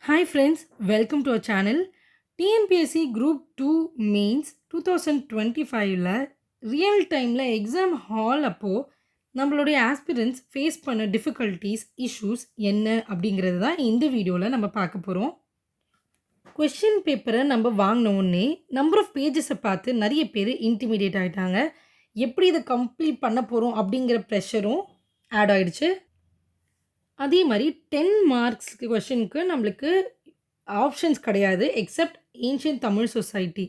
Hi friends, welcome to our channel. TNPSC group 2 mains 2025ல real டைமில் exam hall அப்போது நம்மளுடைய ஆஸ்பிரன்ஸ் ஃபேஸ் பண்ண டிஃபிகல்ட்டிஸ் இஷ்யூஸ் என்ன அப்படிங்கிறது தான் இந்த வீடியோவில் நம்ம பார்க்க போகிறோம். கொஷின் பேப்பரை நம்ம வாங்கின உடனே நம்பர் ஆஃப் பேஜஸை பார்த்து நிறைய பேர் இன்டிமிடேட் ஆகிட்டாங்க. எப்படி இதை கம்ப்ளீட் பண்ண போகிறோம் அப்படிங்கிற ப்ரெஷரும் ஆட் ஆகிடுச்சு. அதே மாதிரி 10 மார்க்ஸ்க்கு கொஷினுக்கு நம்மளுக்கு ஆப்ஷன்ஸ் கிடையாது except ancient Tamil society.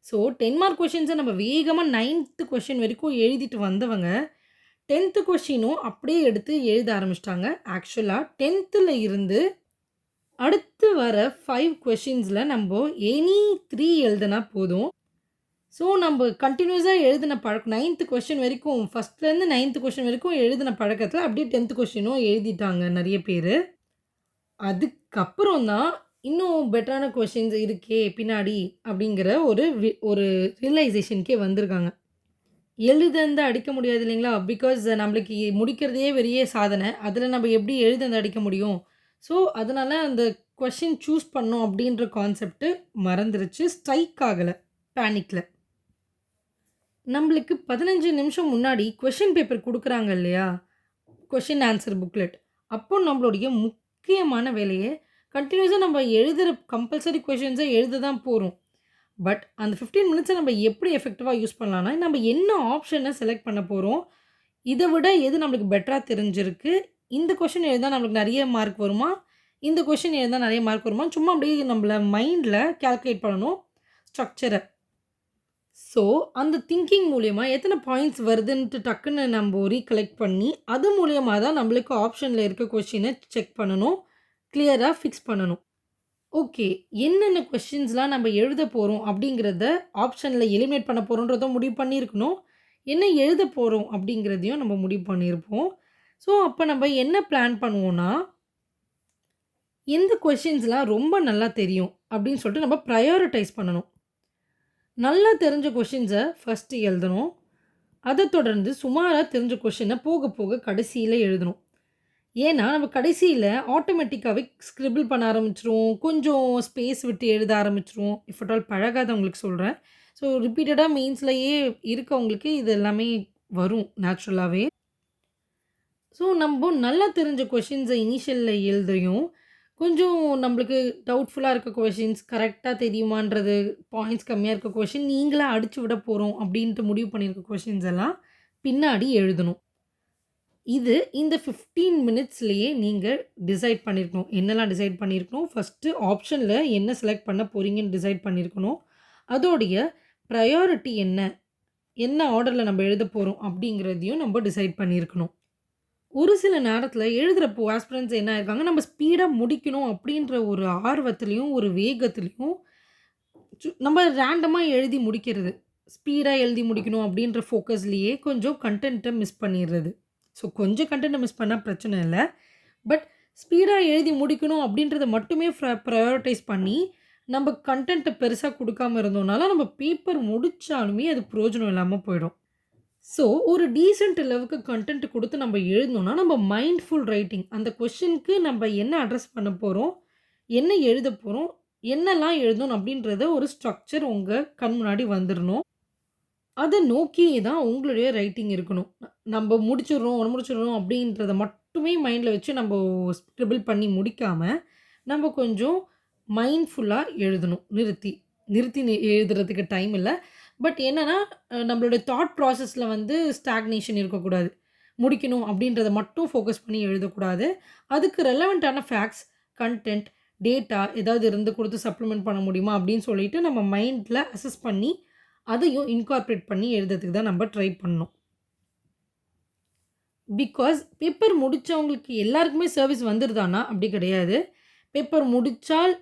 So 10 mark கொஷின்ஸை நம்ம வேகமாக 9th கொஷின் வரைக்கும் எழுதிட்டு வந்தவங்க 10th கொஷினும் அப்படியே எடுத்து எழுத ஆரம்பிச்சிட்டாங்க. ஆக்சுவலாக 10th இருந்து அடுத்து வர 5 கொஷின்ஸில் நம்ம எனி 3 எழுதுனா போதும். ஸோ நம்ம கண்டினியூஸாக எழுதின பழக்கம் 9th கொஷின் வரைக்கும் ஃபஸ்ட்லேருந்து 9th கொஷின் வரைக்கும் எழுதின பழக்கத்தில் அப்படியே 10th கொஷினும் எழுதிட்டாங்க நிறைய பேர். அதுக்கப்புறம் தான் இன்னும் பெட்டரான கொஷின்ஸ் இருக்கே பின்னாடி அப்படிங்கிற ஒரு ரியலைசேஷனுக்கே வந்திருக்காங்க. எழுதந்து அடிக்க முடியாது இல்லைங்களா? பிகாஸ் நம்மளுக்கு முடிக்கிறதே பெரிய சாதனை. அதில் நம்ம எப்படி எழுதந்து அடிக்க முடியும்? ஸோ அதனால் அந்த கொஷின் சூஸ் பண்ணோம் அப்படின்ற கான்செப்ட்டு மறந்துருச்சு. ஸ்ட்ரைக் ஆகலை பேனிக்கில். நம்மளுக்கு 15 நிமிஷம் முன்னாடி கொஷின் பேப்பர் குடுக்குறாங்க இல்லையா? Question answer booklet. அப்போ நம்மளுடைய முக்கியமான வேலையே கன்டினியூஸா நம்ம எழுதுற கம்பல்சரி கொஷின்ஸை எழுத தான் போறோம். பட் அந்த 15 மினிட்ஸை நம்ம எப்படி எஃபெக்டிவா யூஸ் பண்ணலாம்னா, நம்ம என்ன ஆப்ஷன செலக்ட் பண்ண போறோம்? இத விட எது நம்மளுக்கு பெட்டரா தெரிஞ்சிருக்கு? இந்த கொஷின் எழுதினா நம்மளுக்கு நெறைய மார்க் வருமா? இந்த கொஷின் எழுதினா நெறைய மார்க் வருமா? சும்மா அப்படியே நம்மள மைண்ட்ல கால்குலேட் பண்ணணும் ஸ்ட்ரக்சர. ஸோ, அந்த திங்கிங் மூலியமா எத்தன பாயிண்ட்ஸ் வருதுன்ட்டு டக்குன்னு நம்ப ரீகலெக்ட் பண்ணி, அது மூலியமா தான் நம்மளுக்கு ஆப்ஷன்ல இருக்க கொஸ்டின செக் பண்ணணும். கிளியரா ஃபிக்ஸ் பண்ணணும். ஓகே. என்னென்ன கொஸ்டின்ஸ்லாம் நம்ம எழுத போறோம் அப்படிங்கிறத ஆப்ஷன்ல எலிமினேட் பண்ண போறோன்றத முடிவு பண்ணியிருக்கணும். என்ன எழுத போறோம் அப்படிங்கிறதையும் நம்ம முடிவு பண்ணியிருப்போம். ஸோ, அப்ப நம்ம என்ன பிளான் பண்ணுவோம்னா, எந்த கொஸ்டின்ஸ்லாம் ரொம்ப நல்லா தெரியும் அப்படின்னு சொல்லிட்டு நம்ம பிரையாரிடைஸ் பண்ணணும். நல்லா தெரிஞ்ச கொஷின்ஸை ஃபஸ்ட்டு எழுதணும். அதை தொடர்ந்து சுமாரா தெரிஞ்ச கொஷினை போக போக கடைசியில எழுதணும். ஏன்னா, நம்ம கடைசியில ஆட்டோமேட்டிக்காவே ஸ்க்ரிபிள் பண்ண ஆரம்பிச்சுருவோம். கொஞ்சம் ஸ்பேஸ் விட்டு எழுத ஆரம்பிச்சுருவோம். இஃப் அட் ஆல் பழகாதவங்களுக்கு சொல்றேன். ஸோ ரிப்பீட்டடா மெயின்ஸ்லயே இருக்கவங்களுக்கு இது எல்லாமே வரும் நேச்சுரலாவே. ஸோ நம்ப நல்லா தெரிஞ்ச கொஷின்ஸை இனிஷியல்ல எழுதியும், கொஞ்சம் நம்மளுக்கு டவுட்ஃபுல்லா இருக்க கொஷின்ஸ் கரெக்ட்டா தெரியுமான்றது, பாயிண்ட்ஸ் கம்மியா இருக்க கொஷின் நீங்களா அடிச்சு விட போறோம் அப்டின்ட்டு முடிவு பண்ணியிருக்க கொஷின்ஸ் எல்லாம் பின்னாடி எழுதணும். இது இந்த 15 மினிட்ஸ்லயே நீங்க டிசைட் பண்ணியிருக்கணும். என்னலாம் டிசைட் பண்ணியிருக்கணும், ஃபர்ஸ்ட்டு ஆப்ஷன்ல என்ன செலக்ட் பண்ண போறீங்கன்னு டிசைட் பண்ணியிருக்கணும். அதோடைய பிரையாரிட்டி என்ன? என்ன ஆர்டர்ல நம்ம எழுத போறோம் அப்டிங்கிறதையும் நம்ம டிசைட் பண்ணியிருக்கணும். ஒரு சில நேரத்தில எழுதுறப்போ ஆஸ்பிரண்ட்ஸ் என்ன ஆயிருக்காங்க, நம்ம ஸ்பீடா முடிக்கணும் அப்படின்ற ஒரு ஆர்வத்திலயும், ஒரு வேகத்திலயும் நம்ம ரேண்டமா எழுதி முடிக்கிறது. ஸ்பீடா எழுதி முடிக்கணும் அப்படின்ற ஃபோக்கஸ்லயே கொஞ்சம் கன்டென்ட்ட மிஸ் பண்ணிர்றது. ஸோ கொஞ்சம் கன்டென்ட்ட மிஸ் பண்ணா பிரச்சனை இல்ல. பட் ஸ்பீடா எழுதி முடிக்கணும் அப்படின்றத மட்டுமே ப்ரையாரிடைஸ் பண்ணி, நம்ம கன்டென்ட்ட பெருசா குடுக்காம இருந்தோம்னால, நம்ம பேப்பர் முடிச்சாலுமே அது பிரயோஜனம் இல்லாம போயிடும். ஸோ, ஒரு டீசென்ட் லெவலுக்கு கன்டென்ட் குடுத்து நம்ம எழுதணும்னா, நம்ம மைண்ட்ஃபுல் ரைட்டிங் அந்த கொஸ்டினுக்கு நம்ம என்ன அட்ரஸ் பண்ண போறோம்? என்ன எழுத போறோம்? என்னலாம் எழுதணும்? அப்படின்றத ஒரு ஸ்ட்ரக்சர் உங்க கண் முன்னாடி வந்துரணும். அத நோக்கியே தான் உங்களுடைய ரைட்டிங் இருக்கணும். நம்ப முடிச்சிடுறோம் அப்படின்றத மட்டுமே மைண்ட்ல வச்சு நம்போ ஸ்க்ரிபிள் பண்ணி முடிக்காம, நம்ப கொஞ்சம் மைண்ட்ஃபுல்லா எழுதணும். நிறுத்தி. நிறுத்தி எழுதுறதுக்கு டைம் இல்ல. பட் என்னன்னா, நம்மளுடைய தாட் ப்ராசஸ்ல வந்து ஸ்டாக்னேஷன் இருக்கக்கூடாது. முடிக்கணும் அப்படின்றத மட்டும் ஃபோக்கஸ் பண்ணி எழுதக்கூடாது. அதுக்கு ரெலவென்ட்டான ஃபேக்ட்ஸ், கன்டென்ட், டேட்டா ஏதாவது இருந்து குடுத்து சப்ளிமெண்ட் பண்ண முடியுமா அப்படின்னு சொல்லிட்டு நம்ம மைண்ட்ல அசஸ் பண்ணி, அதையும் இன்கார்ப்பரேட் பண்ணி எழுதுறதுக்கு தான் நம்ம ட்ரை பண்ணணும். பிகாஸ் பேப்பர் முடிச்சவங்களுக்கு எல்லாருக்குமே சர்வீஸ் வந்துருதான்னா, அப்படி கிடையாது. பேப்பர் முடிச்சால்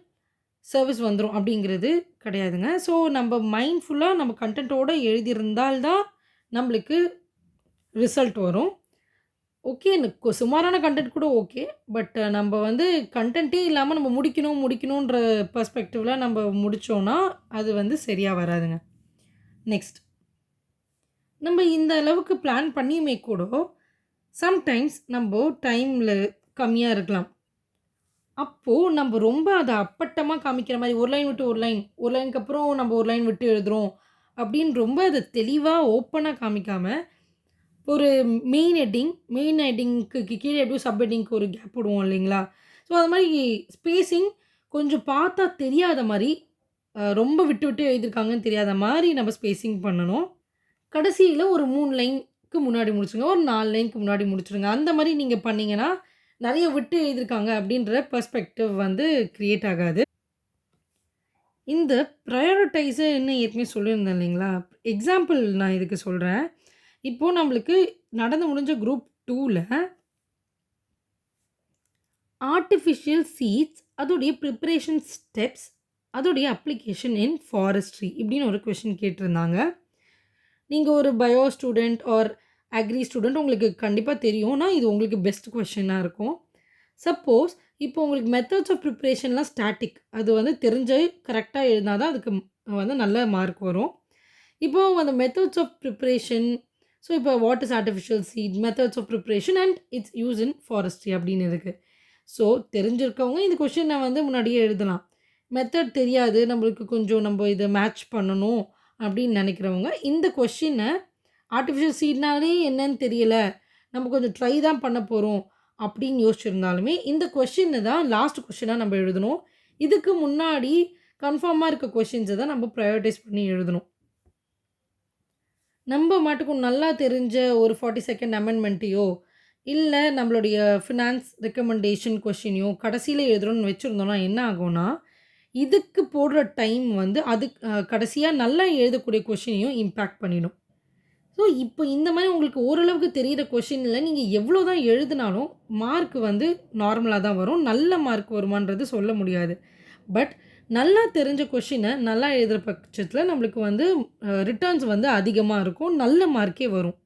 சர்வீஸ் வந்துரும் அப்படிங்கிறது கிடையாதுங்க. ஸோ நம்ம மைண்ட்ஃபுல்லா நம்ம கன்டென்ட்டோட எழுதியிருந்தால் தான் நம்மளுக்கு ரிசல்ட் வரும். ஓகே எனக்கு சுமாரான கன்டென்ட் கூட ஓகே. பட் நம்ப வந்து கன்டென்ட்டே இல்லாம நம்ம முடிக்கணுன்ற பெர்ஸ்பெக்டிவ்ல நம்ம முடிச்சோம்னா, அது வந்து சரியா வராதுங்க. நெக்ஸ்ட் நம்ம இந்த அளவுக்கு பிளான் பண்ணியுமே கூட, சம்டைம்ஸ் நம்ப டைம்ல கம்மியா இருக்கலாம். அப்போ நம்ப ரொம்ப அத அப்பட்டமா காமிக்கிற மாரி, ஒரு லைன் விட்டு ஒரு லைன், ஒரு லைனுக்கு அப்புறம் நம்ம ஒரு லைன் விட்டு எழுதுறோம். அப்படின்னு ரொம்ப அத தெளிவா ஓப்பனா காமிக்காம, ஒரு மெயின் ஹெட்டிங்க்கு கீழ எப்படியும் சப் ஹெட்டிங்க்கு ஒரு கேப் விடுவோம் இல்லைங்களா? ஸோ அது மாரி ஸ்பேசிங் கொஞ்சம் பார்த்தா தெரியாத மாரி, ரொம்ப விட்டு விட்டு எழுதியிருக்காங்கன்னு தெரியாத மாரி நம்ம ஸ்பேசிங் பண்ணணும். கடைசியில ஒரு 3 லைன்க்கு முன்னாடி முடிச்சுருங்க. ஒரு 4 லைன்க்கு முன்னாடி முடிச்சுருங்க. அந்த மாரி நீங்க பண்ணீங்கன்னா, நெறைய விட்டு எழுதியிருக்காங்க அப்படின்ற பெர்ஸ்பெக்டிவ் வந்து கிரியேட் ஆகாது. இந்த பிரையாரிடைஸர்ன்னு ஏற்கனவே சொல்லியிருந்தேன் இல்லைங்களா? எக்ஸாம்பிள் நான் இதுக்கு சொல்றேன். இப்போ நம்மளுக்கு நடந்து முடிஞ்ச குரூப் 2ல ஆர்ட்டிஃபிஷியல் சீட்ஸ் அதோடைய பிரிப்பரேஷன் ஸ்டெப்ஸ், அதோடைய அப்ளிகேஷன் இன் ஃபாரஸ்ட்ரி இப்படின்னு ஒரு கொஸ்டின் கேட்டிருந்தாங்க. நீங்க ஒரு bio student or agri student உங்களுக்கு கண்டிப்பா தெரியும்னா, இது உங்களுக்கு பெஸ்ட் கொஸ்டினா இருக்கும். சப்போஸ் இப்போ உங்களுக்கு மெத்தட்ஸ் ஆஃப் ப்ரிப்பரேஷன்லாம் ஸ்டாட்டிக். அது வந்து தெரிஞ்சு கரெக்ட்டா எழுதினா தான் அதுக்கு வந்து நல்ல மார்க் வரும். இப்போ அந்த மெத்தட்ஸ் ஆஃப் ப்ரிப்பரேஷன் ஸோ இப்போ what is artificial seed, methods of preparation and its use in forestry அப்படின்னு இருக்கு. ஸோ தெரிஞ்சிருக்கவங்க இந்த கொஸ்டின வந்து முன்னாடியே எழுதலாம். மெத்தட் தெரியாது, நம்மளுக்கு கொஞ்சம் நம்ம இத மேட்ச் பண்ணணும் அப்படின்னு நெனைக்கிறவங்க, இந்த கொஸ்டின ஆர்ட்டிஃபிஷியல் சீட்னாலே என்னன்னு தெரியல, நம்ம கொஞ்சம் ட்ரை தான் பண்ண போறோம் அப்படின்னு யோசிச்சிருந்தாலுமே, இந்த கொஸ்டின தான் லாஸ்ட் கொஸ்டினா நம்ம எழுதணும். இதுக்கு முன்னாடி கன்ஃபார்மா இருக்க கொஸ்டின்ஸ தான் நம்ம பிரையாரிடைஸ் பண்ணி எழுதணும். நம்ப மாட்டுக்கும் நல்லா தெரிஞ்ச ஒரு 40 செகண்ட் அமெண்ட்மென்ட்டையோ, இல்ல நம்மளுடைய ஃபினான்ஸ் ரெக்கமெண்டேஷன் கொஸ்டினையோ கடைசியில எழுதுறோம்னு வச்சிருந்தோம்னா என்ன ஆகும்னா, இதுக்கு போடுற டைம் வந்து அதுக் கடைசியா நல்லா எழுதக்கூடிய கொஸ்டினையும் இம்பேக்ட் பண்ணிடும். ஸோ, இப்போ இந்த மாரி உங்களுக்கு ஓரளவுக்கு தெரியிற கொஸ்டின்ல நீங்க எவ்வளோ தான் எழுதினாலும், மார்க் வந்து நார்மலா தான் வரும். நல்ல மார்க் வருமான்றது சொல்ல முடியாது. பட் நல்லா தெரிஞ்ச கொஸ்டின நல்லா எழுதுற பட்சத்தில நம்மளுக்கு வந்து ரிட்டர்ன்ஸ் வந்து அதிகமா இருக்கும். நல்ல மார்க்கே வரும்.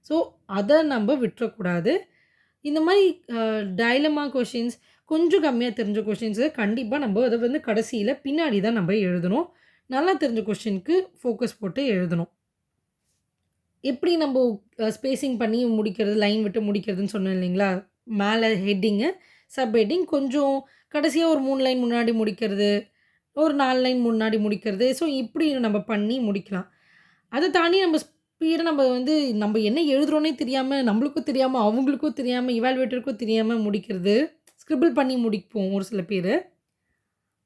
ஸோ, அத நம்ப விட்டுறக்கூடாது. இந்த மாரி அ டயலமா கொஸ்டின்ஸ் கொஞ்சம் கம்மியா தெரிஞ்ச கொஸ்டின்ஸ கண்டிப்பா நம்ப அத வந்து கடைசியில பின்னாடி தான் நம்ப எழுதணும். நல்லா தெரிஞ்ச கொஸ்டினுக்கு ஃபோக்கஸ் போட்டு எழுதணும். எப்படி நம்போ ஸ்பேசிங் பண்ணி முடிக்கிறது, லைன் விட்டு முடிக்கிறதுன்னு சொன்னேன் இல்லைங்களா? மேல ஹெட்டிங்கு, சப் ஹெட்டிங் கொஞ்சம் கடைசியா ஒரு 3 லைன் முன்னாடி முடிக்கிறது, ஒரு 4 லைன் முன்னாடி முடிக்கிறது. ஸோ, இப்படி நம்ம பண்ணி முடிக்கலாம். அத தாண்டி நம்ம ஸ்பீடா நம்ம வந்து நம்ம என்ன எழுதுறோன்னே தெரியாம, நம்மளுக்கும் தெரியாம, அவங்களுக்கும் தெரியாம, இவாலுவேட்டருக்கும் தெரியாம முடிக்கிறது. ஸ்க்ரிபிள் பண்ணி முடிப்போம் ஒரு சில பேரு.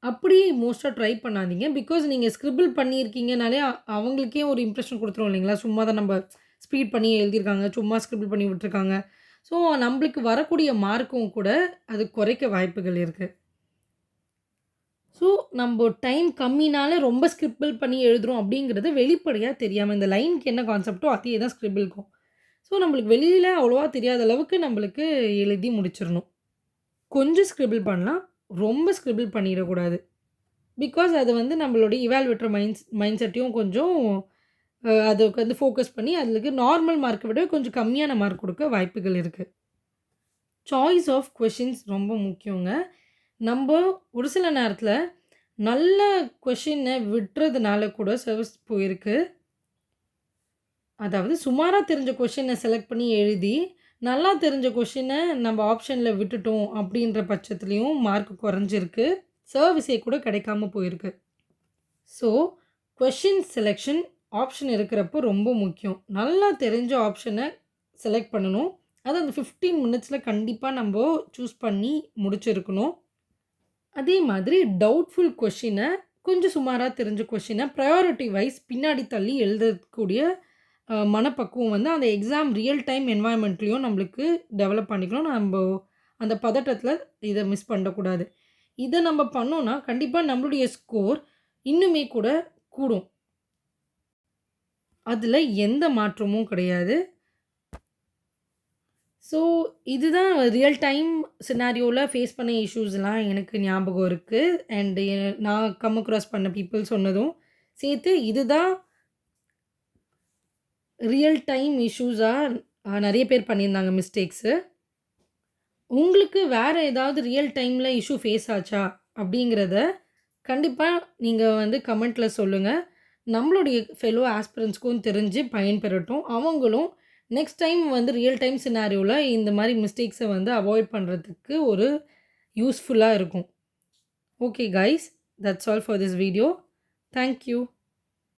அப்படி மோஸ்ட்டா ட்ரை பண்ணாதீங்க. பிகாஸ் நீங்க ஸ்க்ரிபிள் பண்ணியிருக்கீங்கனாலே, அவங்களுக்கே ஒரு இம்ப்ரஷன் குடுத்துரும் இல்லைங்களா? சும்மா தான் நம்ப ஸ்பீட் பண்ணி எழுதியிருக்காங்க. சும்மா ஸ்க்ரிபிள் பண்ணி விட்டுருக்காங்க. ஸோ, நம்பளுக்கு வரக்கூடிய மார்க்கும் கூட அது குறைக்க வாய்ப்புகள் இருக்கு. ஸோ, நம்ப டைம் கம்மினால ரொம்ப ஸ்க்ரிபிள் பண்ணி எழுதுறோம் அப்படிங்கிறது வெளிப்படையா தெரியாம, இந்த லைனுக்கு என்ன கான்செப்ட்டோ அதே தான் ஸ்க்ரிபிள்க்கும். ஸோ, நம்மளுக்கு வெளியில அவ்வளவா தெரியாத அளவுக்கு நம்பளுக்கு எழுதி முடிச்சிரணும். கொஞ்சம் ஸ்க்ரிபிள் பண்ணலாம். ரொம்ப ஸ்க்ரிபிள் பண்ணிறக்கூடாது. பிகாஸ் அது வந்து நம்மளுடைய இவாலுவேட்டர் மைண்ட் செட்டையும் கொஞ்சம் அதுக்கு வந்து ஃபோக்கஸ் பண்ணி அதுக்கு நார்மல் மார்க்க விட கொஞ்சம் கம்மியான மார்க் குடுக்க வாய்ப்புகள் இருக்கு. சாய்ஸ் ஆஃப் கொஸ்டின்ஸ் ரொம்ப முக்கியங்க. நம்ப ஒரு சில நேரத்தில நல்ல கொஸ்டின விட்றதுனால கூட சர்வீஸ் போயிருக்கு. அதாவது சுமாரா தெரிஞ்ச கொஸ்டின செலக்ட் பண்ணி எழுதி, நல்லா தெரிஞ்ச கொஸ்டின நம்ம ஆப்ஷன்ல விட்டுட்டோம் அப்படின்ற பட்சத்திலயும் மார்க் குறைஞ்சிருக்கு. சர்வீஸே கூட கிடைக்காம போயிருக்கு. ஸோ, கொஸ்டின் செலக்ஷன் ஆப்ஷன் இருக்கிறப்போ ரொம்ப முக்கியம். நல்லா தெரிஞ்ச ஆப்ஷன செலக்ட் பண்ணணும். அது அந்த 15 மினிட்ஸ்ல கண்டிப்பா நம்ப சூஸ் பண்ணி முடிச்சிருக்கணும். அதே மாதிரி டவுட்ஃபுல் கொஸ்டின கொஞ்சம் சுமாரா தெரிஞ்ச கொஸ்டின பிரையாரிட்டி வைஸ் பின்னாடி தள்ளி எழுதக்கூடிய மனப்பக்குவம் வந்து அந்த எக்ஸாம் ரியல் டைம் என்வாயர்ன்மெண்ட்லயும் நம்மளுக்கு டெவலப் பண்ணிக்கணும். நம்ப அந்த பதட்டத்தில இத மிஸ் பண்ணக்கூடாது. இத நம்ம பண்ணோம்னா, கண்டிப்பா நம்மளுடைய ஸ்கோர் இன்னுமே கூட கூடும். அதுல எந்த மாற்றமும் கிடையாது. ஸோ, இதுதான் ரியல் டைம் சினாரியோல ஃபேஸ் பண்ண இஷ்யூஸ்லாம் எனக்கு ஞாபகம் இருக்கு. அண்ட் நான் கம் அக்ராஸ் பண்ண பீப்பிள் சொன்னதும் சேர்த்து இதுதான் ரியல் டைம் இஷ்யூஸா நெறைய பேர் பண்ணியிருந்தாங்க மிஸ்டேக்ஸு. உங்களுக்கு வேற ஏதாவது ரியல் டைம்ல இஷ்யூ ஃபேஸ் ஆச்சா? அப்படிங்கிறத கண்டிப்பா நீங்க வந்து கமெண்ட்ல சொல்லுங்க. நம்மளுடைய ஃபெலோ ஆஸ்பிரண்ட்ஸ்க்கும் தெரிஞ்சு பயன்பெறட்டும். அவங்களும் நெக்ஸ்ட் டைம் வந்து ரியல் டைம் சினாரியோல இந்த மாரி மிஸ்டேக்ஸ வந்து அவாய்ட் பண்றதுக்கு ஒரு யூஸ்ஃபுல்லா இருக்கும். Okay guys, that's all for this video. Thank you.